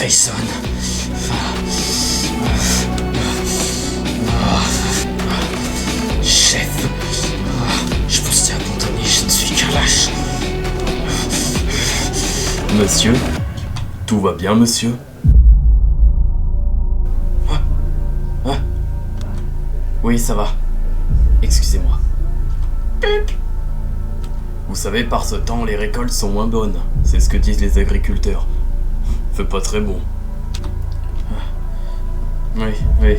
Tyson. Chef, je vous ai abandonné, je ne suis qu'un lâche. Monsieur, tout va bien, monsieur? Oui, ça va. Excusez-moi. Vous savez, par ce temps, les récoltes sont moins bonnes. C'est ce que disent les agriculteurs. Fait pas très bon. Oui.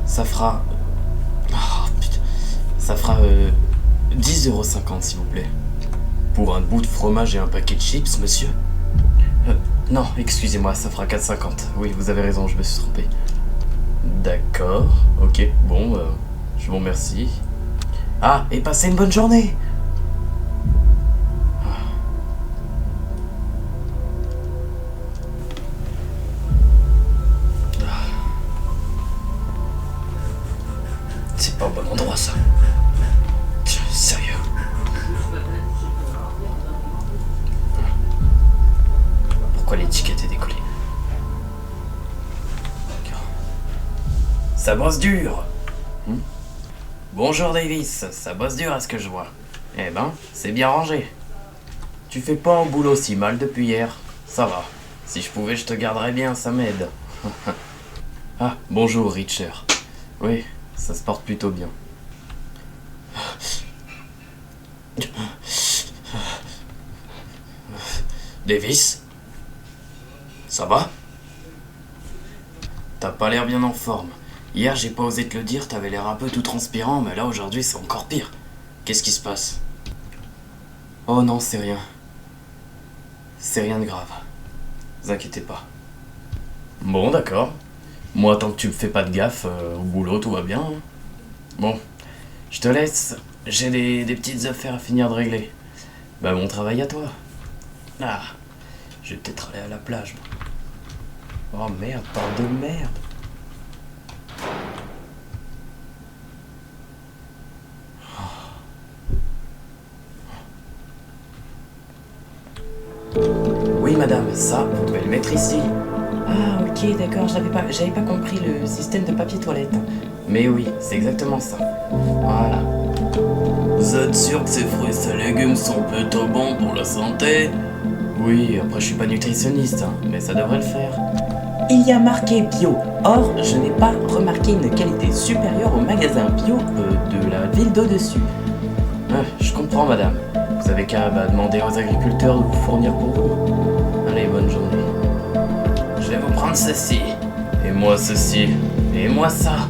Ça fera... Oh, putain. Ça fera 10,50 € s'il vous plaît. Pour un bout de fromage et un paquet de chips, monsieur? Non, excusez-moi, ça fera 4,50 €. Oui, vous avez raison, je me suis trompé. D'accord, ok, bon, je vous remercie. Ah, et passez une bonne journée! C'est pas au bon endroit, ça. Tiens, sérieux. Pourquoi l'étiquette est décollée? Ça bosse dur. Bonjour Davis, ça bosse dur à ce que je vois. Eh ben, c'est bien rangé. Tu fais pas un boulot si mal depuis hier. Ça va. Si je pouvais, je te garderais bien, ça m'aide. Ah, bonjour Richer. Oui, ça se porte plutôt bien. Davis? Ça va? T'as pas l'air bien en forme. Hier, j'ai pas osé te le dire, t'avais l'air un peu tout transpirant, mais là, aujourd'hui, c'est encore pire. Qu'est-ce qui se passe? Oh non, c'est rien. C'est rien de grave. Vous inquiétez pas. Bon, d'accord. Moi, tant que tu me fais pas de gaffe, au boulot, tout va bien. Hein. Bon, je te laisse. J'ai des petites affaires à finir de régler. Bah, bon travail à toi. Ah, je vais peut-être aller à la plage, moi. Oh merde, parle de merde. Oui madame, ça, vous devez le mettre ici. Ah ok, d'accord, j'avais pas compris le système de papier toilette. Mais oui, c'est exactement ça. Voilà. Vous êtes sûr que ces fruits et ces légumes sont plutôt bons pour la santé? Oui, après je suis pas nutritionniste, hein, mais ça devrait le faire. Il y a marqué bio. Or, je n'ai pas remarqué une qualité supérieure au magasin bio de la ville d'au-dessus. Je comprends madame. Vous avez qu'à demander aux agriculteurs de vous fournir pour vous. Allez, bonne journée. Je vais vous prendre ceci. Et moi ceci. Et moi ça.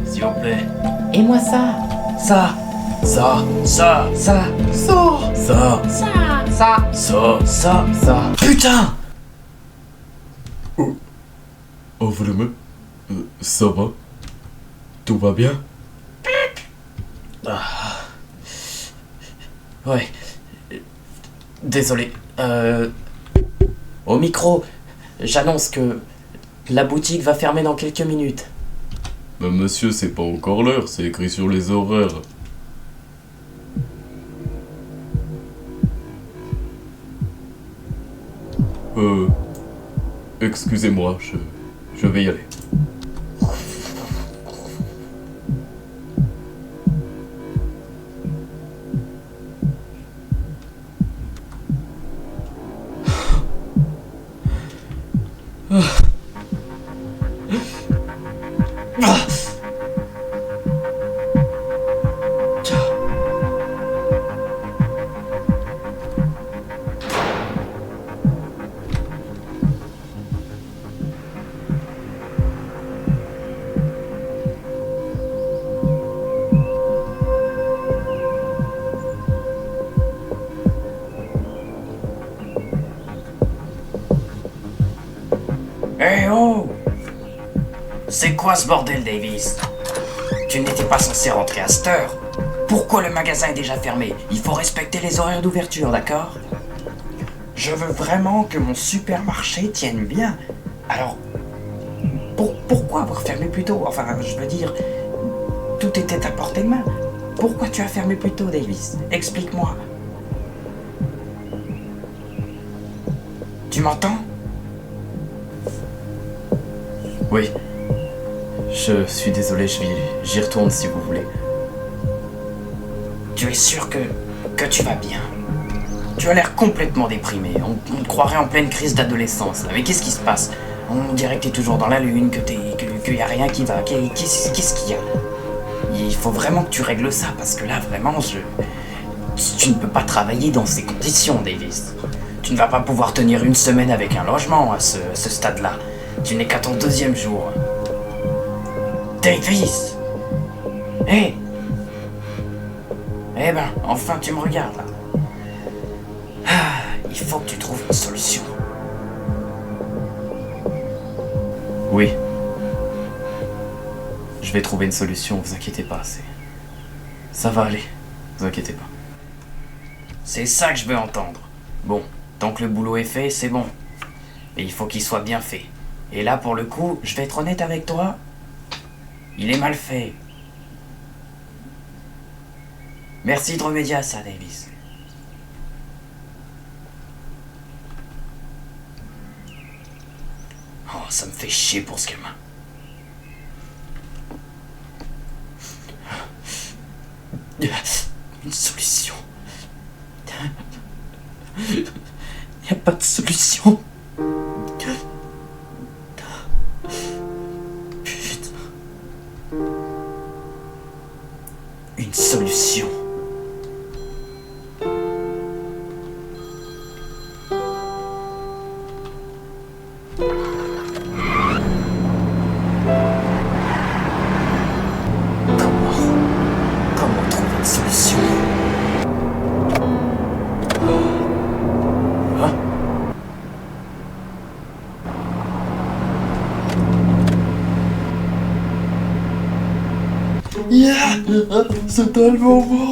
S'il vous plaît. Et moi ça. Ça. Ça. Ça. Ça. Ça. Ça. Ça. Ça. Ça. Ça. Ça. Putain! Oh, vraiment? Ça va? Tout va bien? Ouais. Désolé. Au micro, j'annonce que la boutique va fermer dans quelques minutes. Mais monsieur, c'est pas encore l'heure, c'est écrit sur les horaires. Excusez-moi, je vais y aller. Eh oh! C'est quoi ce bordel, Davis? Tu n'étais pas censé rentrer à cette heure. Pourquoi le magasin est déjà fermé? Il faut respecter les horaires d'ouverture, d'accord? Je veux vraiment que mon supermarché tienne bien. Alors, pourquoi avoir fermé plus tôt? Enfin, je veux dire, tout était à portée de main. Pourquoi tu as fermé plus tôt, Davis? Explique-moi. Tu m'entends? Oui. Je suis désolé, j'y retourne si vous voulez. Tu es sûr que tu vas bien? Tu as l'air complètement déprimé. On te croirait en pleine crise d'adolescence, là. Mais qu'est-ce qui se passe? On dirait que t'es toujours dans la lune, qu'il y a rien qui va. Qu'est-ce qu'il y a? Il faut vraiment que tu règles ça, parce que là, vraiment, tu ne peux pas travailler dans ces conditions, Davis. Tu ne vas pas pouvoir tenir une semaine avec un logement à ce stade-là. Tu n'es qu'à ton 2e jour. Davis! Hé! Eh ben, enfin tu me regardes là. Ah, il faut que tu trouves une solution. Oui. Je vais trouver une solution, vous inquiétez pas, ça va aller, vous inquiétez pas. C'est ça que je veux entendre. Bon, tant que le boulot est fait, c'est bon. Et il faut qu'il soit bien fait. Et là, pour le coup, je vais être honnête avec toi, il est mal fait. Merci de remédier à ça, Davis. Oh, ça me fait chier pour ce gamin. Une solution. Il n'y a pas de solution. Putain. Une solution. Comment trouver une solution? Hein? Yeah, c'est tellement bon.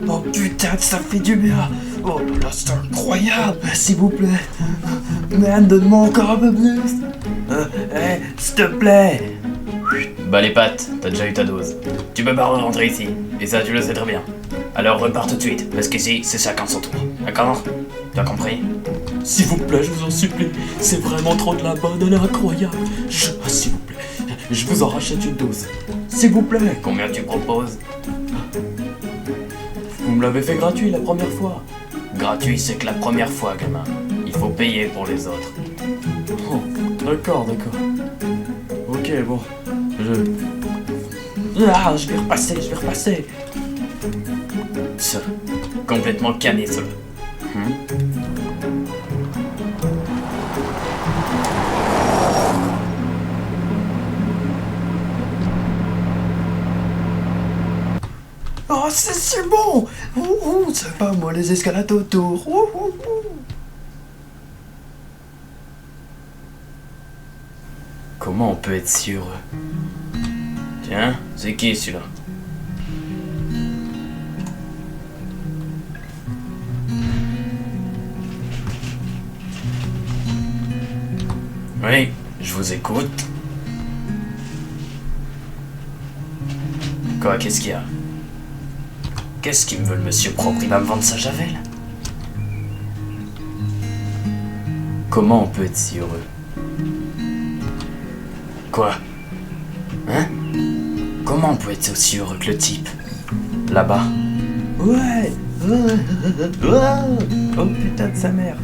Oh putain, ça fait du bien. Oh là, c'est incroyable. S'il vous plaît. Man, donne-moi encore un peu plus. S'il te plaît. Bah les pattes, t'as déjà eu ta dose. Tu peux pas rentrer ici, et ça tu le sais très bien. Alors repars tout de suite, parce qu'ici, c'est chacun son tour. D'accord? T'as compris? S'il vous plaît, je vous en supplie. C'est vraiment trop de la bonne, elle est incroyable. S'il vous plaît, je vous en rachète une dose. S'il vous plaît. Combien tu proposes? Vous me l'avez fait gratuit la première fois. Gratuit, c'est que la première fois, gamin. Il faut payer pour les autres. Oh, d'accord. Ok, bon. Ah, je vais repasser. Ça, complètement cané cela. Oh, c'est bon. C'est pas moi les escalades autour. Comment on peut être si heureux? Tiens, c'est qui celui-là? Oui, je vous écoute. Quoi, qu'est-ce qu'il y a? Qu'est-ce qu'il me veut, le monsieur propre? Il va me vendre sa javel? Comment on peut être si heureux? Quoi? Hein? Comment on peut être aussi heureux que le type? Là-bas. Ouais. Oh putain de sa mère.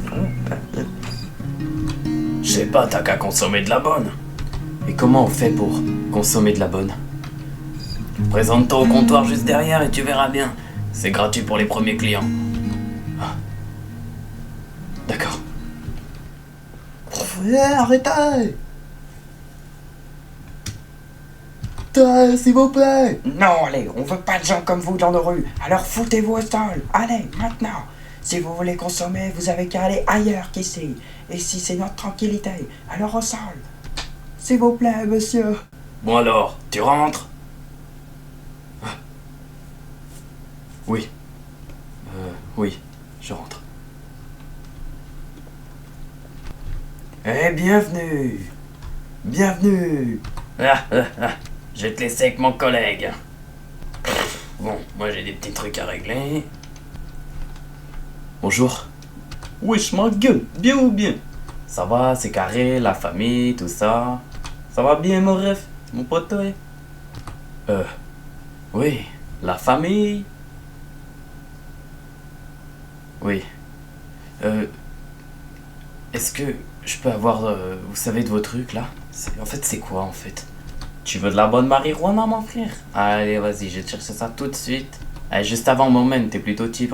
Je sais pas, t'as qu'à consommer de la bonne. Et comment on fait pour consommer de la bonne? Présente-toi au comptoir juste derrière et tu verras bien. C'est gratuit pour les premiers clients. D'accord. Arrêtez. S'il vous plaît. Non, allez, on veut pas de gens comme vous dans nos rues. Alors foutez-vous au sol. Allez, maintenant. Si vous voulez consommer, vous avez qu'à aller ailleurs qu'ici. Et si c'est notre tranquillité, alors au sol. S'il vous plaît, monsieur. Bon alors, tu rentres? Oui. Oui, je rentre. Eh, bienvenue. Bienvenue. Je vais te laisser avec mon collègue. Bon, moi j'ai des petits trucs à régler. Bonjour. Wesh ma gueule, bien ou bien? Ça va, c'est carré, la famille, tout ça. Ça va bien mon ref, mon pote ouais? Oui, la famille. Oui. Est-ce que je peux avoir, vous savez, de vos trucs là? En fait, c'est quoi en fait? Tu veux de la bonne marijuana, mon frère? Allez, vas-y, je vais te chercher ça tout de suite. Allez, juste avant, moment, t'es plutôt team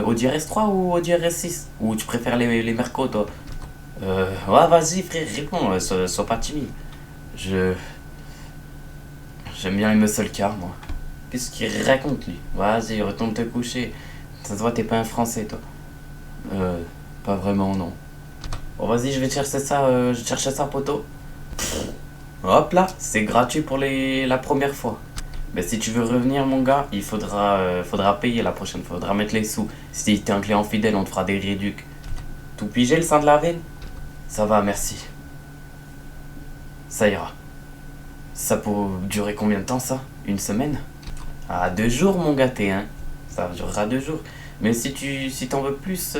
Audi RS3 ou Audi RS6? Ou tu préfères les Mercos, toi? Ouais, vas-y, frère, réponds, sois pas timide. J'aime bien les muscle cars, moi. Qu'est-ce qu'il raconte, lui? Vas-y, retourne te coucher. Ça se voit, t'es pas un Français, toi. Pas vraiment, non. Bon, vas-y, je vais te chercher ça, poteau. Hop là, c'est gratuit pour la première fois. Mais si tu veux revenir, mon gars, il faudra payer la prochaine fois. Faudra mettre les sous. Si t'es un client fidèle, on te fera des réducs. Tout pigé, le sein de la veine? Ça va, merci. Ça ira. Ça peut durer combien de temps, ça? Une semaine? Ah, 2 jours, mon gâté, hein. Ça durera 2 jours. Mais si t'en veux plus,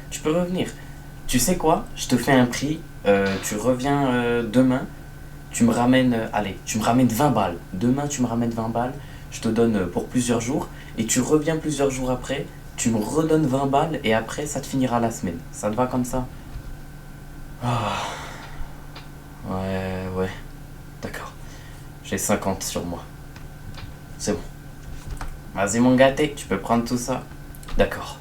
tu peux revenir. Tu sais quoi? Je te fais un prix. Tu reviens demain. Tu me ramènes 20 balles. Demain, tu me ramènes 20 balles. Je te donne pour plusieurs jours. Et tu reviens plusieurs jours après. Tu me redonnes 20 balles. Et après, ça te finira la semaine. Ça te va comme ça? Ah. Ouais. D'accord. J'ai 50 sur moi. C'est bon. Vas-y, mon gâté. Tu peux prendre tout ça. D'accord.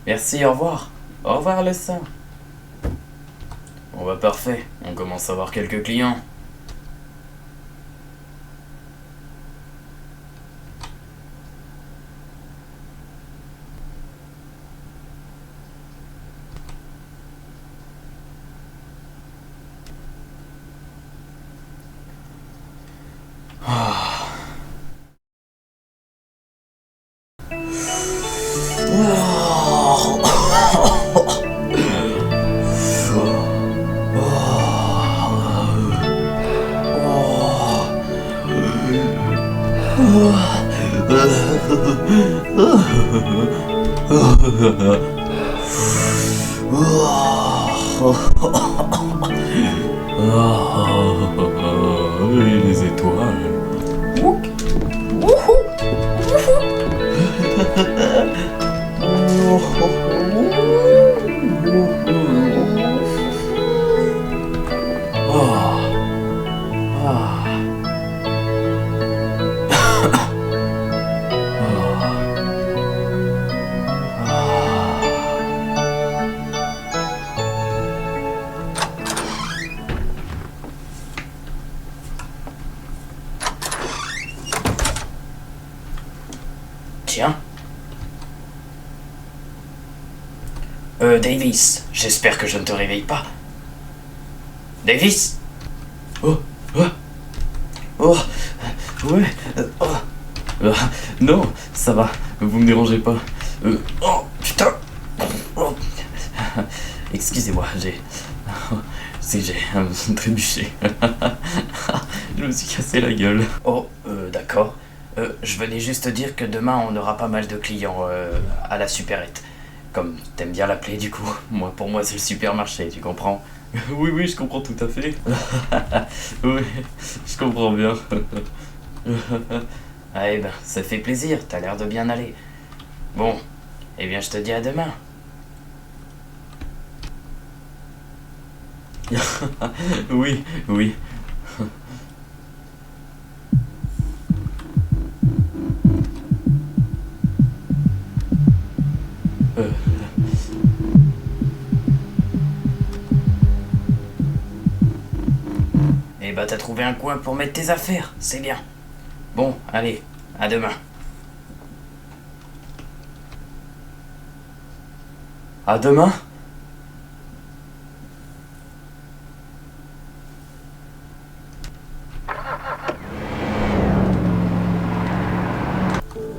Merci, au revoir. Au revoir, le sein. Bon bah parfait, on commence à avoir quelques clients. Les étoiles. Tiens. Davis, j'espère que je ne te réveille pas. Davis? Oh, ouais. Non, ça va, vous me dérangez pas. Oh, putain. Oh. Excusez-moi, j'ai trébuché. Je me suis cassé la gueule. Oh, d'accord. Je venais juste dire que demain on aura pas mal de clients à la supérette. Comme t'aimes bien l'appeler du coup. Pour moi c'est le supermarché, tu comprends? Oui, je comprends tout à fait. Oui, je comprends bien. Ah eh ben, ça fait plaisir, t'as l'air de bien aller. Bon, eh bien je te dis à demain. Oui. Eh ben t'as trouvé un coin pour mettre tes affaires, c'est bien. Bon, allez, à demain. À demain?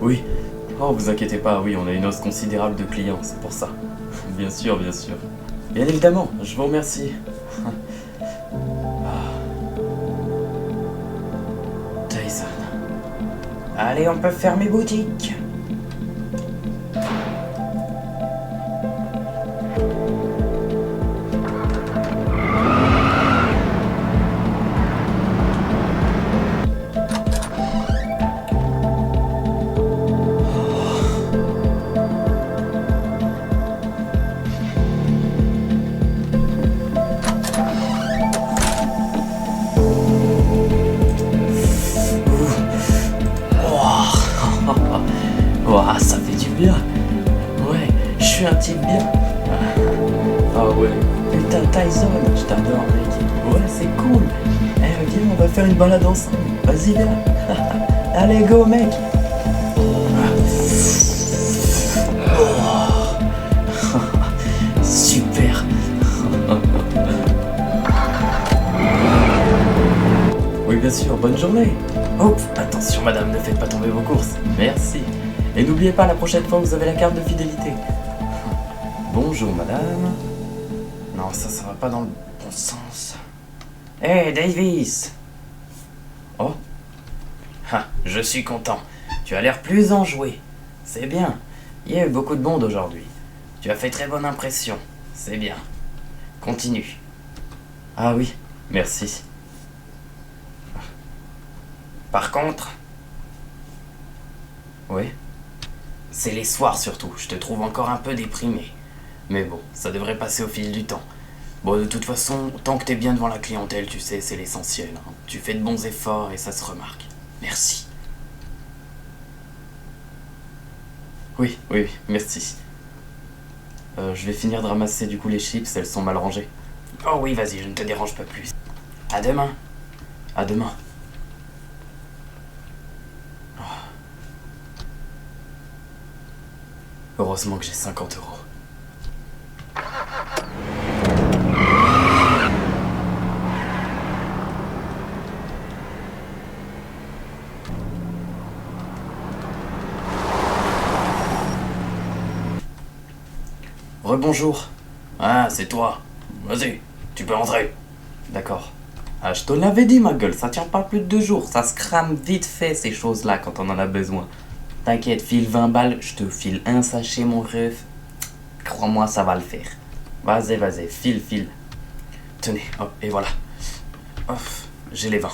Oui. Oh, vous inquiétez pas, oui, on a une hausse considérable de clients, c'est pour ça. Bien sûr. Bien évidemment, je vous remercie. Allez, on peut fermer boutique. Ouah, ça fait du bien. Ouais, je suis un type bien. Ah ouais. Putain, Tyson, je t'adore, mec. Ouais, c'est cool. Eh, viens, on va faire une balade ensemble. Vas-y, viens. Allez, go, mec. Super. Oui, bien sûr, bonne journée. Hop, attention madame, ne faites pas tomber vos courses. Merci. Et n'oubliez pas, la prochaine fois, vous avez la carte de fidélité. Bonjour madame. Non, ça va pas dans le bon sens. Hé, Davis. Oh. Ah, je suis content. Tu as l'air plus enjoué. C'est bien. Il y a eu beaucoup de monde aujourd'hui. Tu as fait très bonne impression. C'est bien. Continue. Ah oui, merci. Par contre, Oui. c'est les soirs surtout. Je te trouve encore un peu déprimé. Mais bon, ça devrait passer au fil du temps. Bon, de toute façon, tant que t'es bien devant la clientèle, tu sais, c'est l'essentiel. Hein. Tu fais de bons efforts et ça se remarque. Merci. Oui, merci. Je vais finir de ramasser du coup les chips, elles sont mal rangées. Oh oui, vas-y, je ne te dérange pas plus. À demain. À demain. Heureusement que j'ai 50 euros. Rebonjour. Ah, c'est toi. Vas-y, tu peux entrer. D'accord. Ah, je te l'avais dit, ma gueule, ça tient pas plus de 2 jours. Ça se crame vite fait, ces choses-là, quand on en a besoin. T'inquiète, file 20 balles, je te file un sachet, mon ref. Crois-moi, ça va le faire. Vas-y, file. Tenez, hop, et voilà. Hop, j'ai les 20.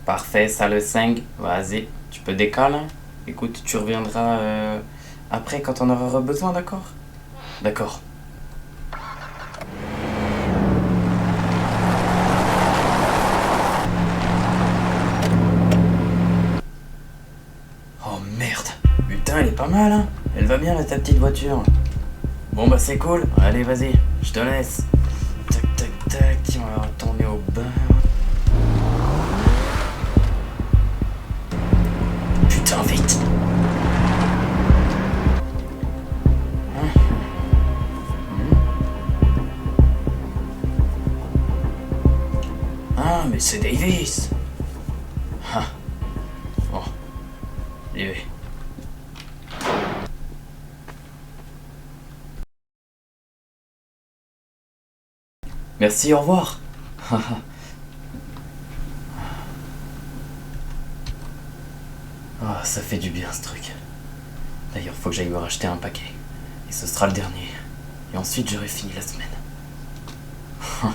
Parfait, ça le 5. Vas-y, tu peux décaler. Hein. Écoute, tu reviendras après quand on aura besoin, d'accord? D'accord. Oh merde. Putain, elle est pas mal, hein. Elle va bien, là, ta petite voiture. Bon, bah, c'est cool. Allez, vas-y, je te laisse. Tac, on va retourner au bar. Putain, vite. Ah, mais c'est Davis. Ah. Bon. J'y vais. Merci, au revoir. Ah, ça fait du bien ce truc. D'ailleurs, faut que j'aille me racheter un paquet. Et ce sera le dernier. Et ensuite, j'aurai fini la semaine. Bon,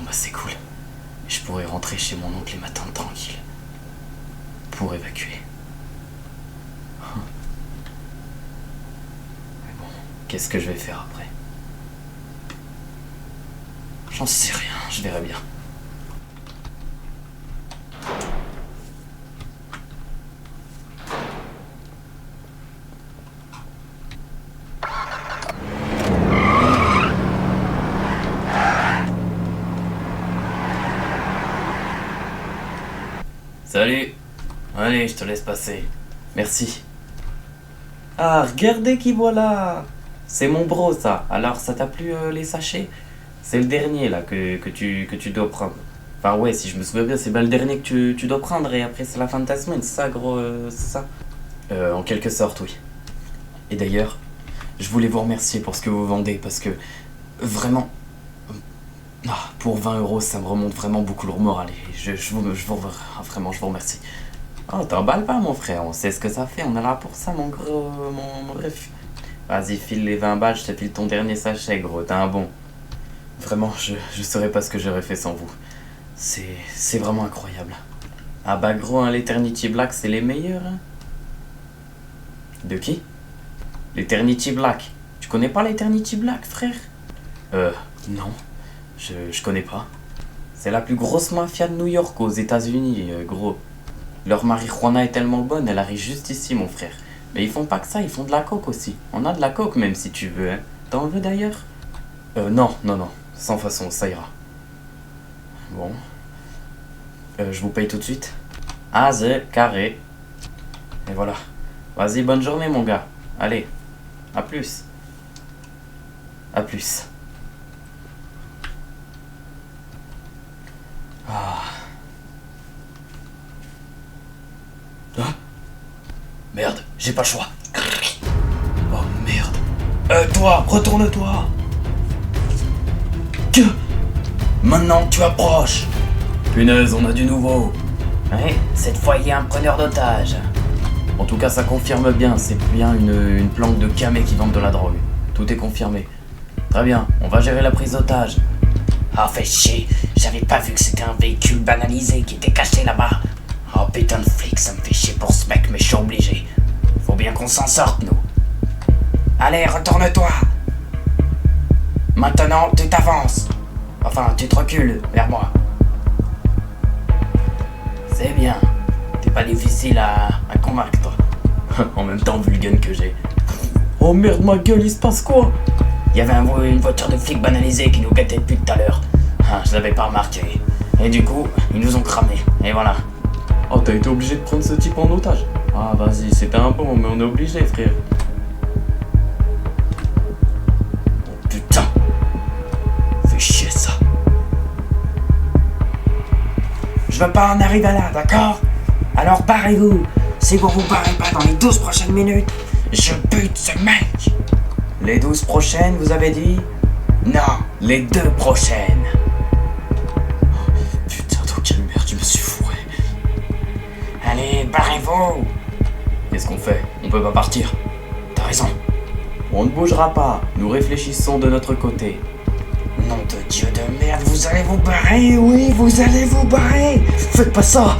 bah, c'est cool. Et je pourrai rentrer chez mon oncle et ma tante tranquille. Pour évacuer. Mais bon, qu'est-ce que je vais faire après? J'en sais rien, je verrai bien. Salut. Allez, je te laisse passer. Merci. Ah, regardez qui voilà! C'est mon bro, ça. Alors, ça t'a plu les sachets? C'est le dernier, là, que tu dois prendre. Enfin, ouais, si je me souviens bien, c'est bien le dernier que tu dois prendre et après, c'est la fin de ta semaine, c'est ça, gros, c'est ça? En quelque sorte, oui. Et d'ailleurs, je voulais vous remercier pour ce que vous vendez parce que, vraiment, pour 20 euros, ça me remonte vraiment beaucoup le moral et vraiment, je vous remercie. Oh, t'emballes pas, mon frère, on sait ce que ça fait, on est là pour ça, mon gros, mon ref. Vas-y, file les 20 balles, je te file ton dernier sachet, gros, t'es un bon. Vraiment, je saurais pas ce que j'aurais fait sans vous. C'est vraiment incroyable. Ah bah gros, hein, l'Eternity Black, c'est les meilleurs, hein. De qui? L'Eternity Black. Tu connais pas l'Eternity Black, frère? Non, je connais pas. C'est la plus grosse mafia de New York aux États-Unis, gros. Leur marijuana est tellement bonne, elle arrive juste ici, mon frère. Mais ils font pas que ça, ils font de la coke aussi. On a de la coke même si tu veux, hein. T'en veux d'ailleurs? Non, sans façon, ça ira. Bon. Je vous paye tout de suite. Carré. Et voilà. Vas-y, bonne journée, mon gars. Allez, à plus. À plus. Merde, j'ai pas le choix. Oh merde. Toi, retourne-toi. Que? Maintenant tu approches. Punaise, on a du nouveau. Ouais, cette fois il y a un preneur d'otages. En tout cas, ça confirme bien, c'est bien une planque de camé qui vendent de la drogue. Tout est confirmé. Très bien, on va gérer la prise d'otage. Ah, fait chier, j'avais pas vu que c'était un véhicule banalisé qui était caché là-bas. Oh putain de flic, ça me fait chier pour ce mec, mais je suis obligé. Faut bien qu'on s'en sorte, nous. Allez, retourne-toi. Maintenant, tu t'avances. Enfin, tu te recules vers moi. C'est bien. T'es pas difficile à convaincre, toi. En même temps, vu le gun que j'ai. Oh merde, ma gueule, il se passe quoi? Il y avait une voiture de flic banalisée qui nous guettait depuis tout à l'heure. Ah, je l'avais pas remarqué. Et du coup, ils nous ont cramés. Et voilà. Oh, t'as été obligé de prendre ce type en otage? Ah, vas-y, c'était un bon, mais on est obligé, frère. Oh putain. Fais chier ça. Je veux pas en arriver là, d'accord? Alors barrez-vous. Si vous vous barrez pas dans les 12 prochaines minutes, je bute ce mec. Les 12 prochaines, vous avez dit? Non, les 2 prochaines. Oh, putain, dans quelle merde, je me suis fourré. Allez, barrez-vous. Qu'est-ce qu'on fait? On peut pas partir. T'as raison. On ne bougera pas, nous réfléchissons de notre côté. Nom de Dieu de merde, vous allez vous barrer, oui, vous allez vous barrer. Faites pas ça.